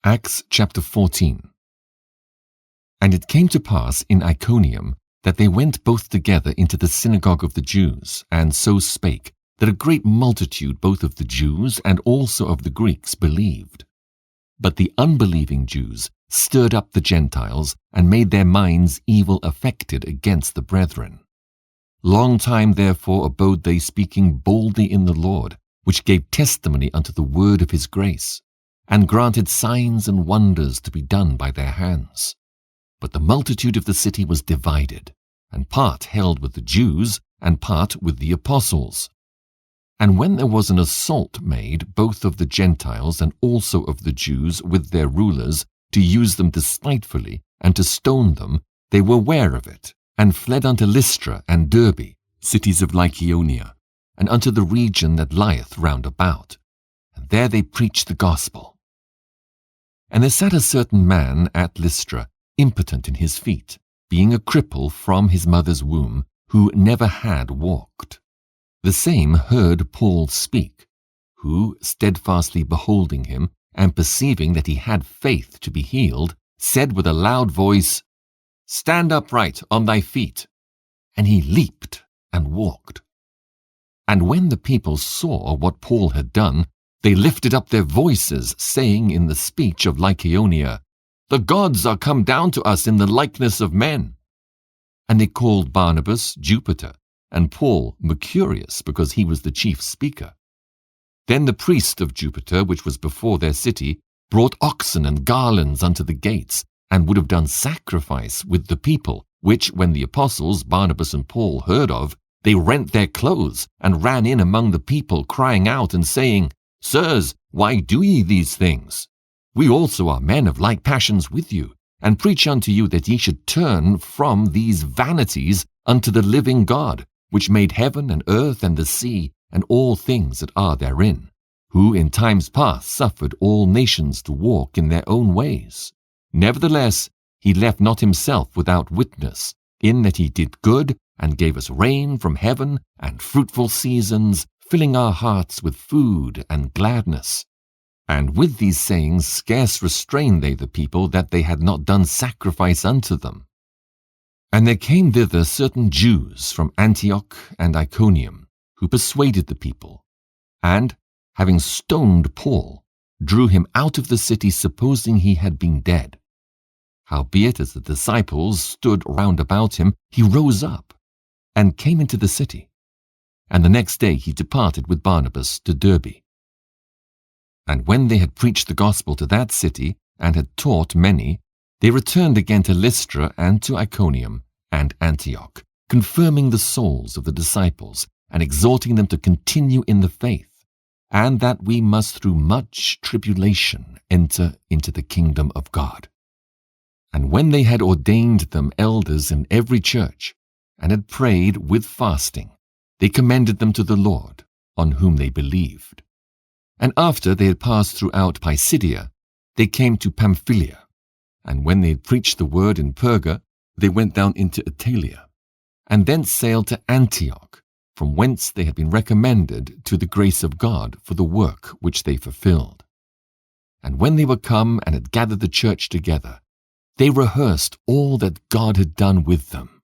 Acts chapter 14. And it came to pass in Iconium that they went both together into the synagogue of the Jews, and so spake, that a great multitude both of the Jews and also of the Greeks believed. But the unbelieving Jews stirred up the Gentiles, and made their minds evil affected against the brethren. Long time therefore abode they speaking boldly in the Lord, which gave testimony unto the word of his grace, and granted signs and wonders to be done by their hands. But the multitude of the city was divided, and part held with the Jews, and part with the apostles. And when there was an assault made both of the Gentiles and also of the Jews with their rulers, to use them despitefully, and to stone them, they were ware of it, and fled unto Lystra and Derbe, cities of Lycaonia, and unto the region that lieth round about. And there they preached the gospel. And there sat a certain man at Lystra, impotent in his feet, being a cripple from his mother's womb, who never had walked. The same heard Paul speak, who, steadfastly beholding him, and perceiving that he had faith to be healed, said with a loud voice, Stand upright on thy feet. And he leaped and walked. And when the people saw what Paul had done, they lifted up their voices, saying in the speech of Lycaonia, The gods are come down to us in the likeness of men. And they called Barnabas Jupiter, and Paul Mercurius, because he was the chief speaker. Then the priest of Jupiter, which was before their city, brought oxen and garlands unto the gates, and would have done sacrifice with the people, which when the apostles Barnabas and Paul heard of, they rent their clothes, and ran in among the people, crying out and saying, Sirs, why do ye these things? We also are men of like passions with you, and preach unto you that ye should turn from these vanities unto the living God, which made heaven and earth and the sea, and all things that are therein, who in times past suffered all nations to walk in their own ways. Nevertheless, he left not himself without witness, in that he did good, and gave us rain from heaven, and fruitful seasons, filling our hearts with food and gladness. And with these sayings scarce restrained they the people, that they had not done sacrifice unto them. And there came thither certain Jews from Antioch and Iconium, who persuaded the people, and, having stoned Paul, drew him out of the city, supposing he had been dead. Howbeit, as the disciples stood round about him, he rose up, and came into the city. And the next day he departed with Barnabas to Derbe. And when they had preached the gospel to that city, and had taught many, they returned again to Lystra and to Iconium and Antioch, confirming the souls of the disciples, and exhorting them to continue in the faith, and that we must through much tribulation enter into the kingdom of God. And when they had ordained them elders in every church, and had prayed with fasting, they commended them to the Lord, on whom they believed. And after they had passed throughout Pisidia, they came to Pamphylia. And when they had preached the word in Perga, they went down into Italia, and thence sailed to Antioch, from whence they had been recommended to the grace of God for the work which they fulfilled. And when they were come and had gathered the church together, they rehearsed all that God had done with them,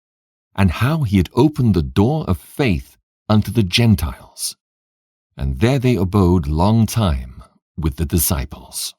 and how he had opened the door of faith unto the Gentiles. And there they abode long time with the disciples.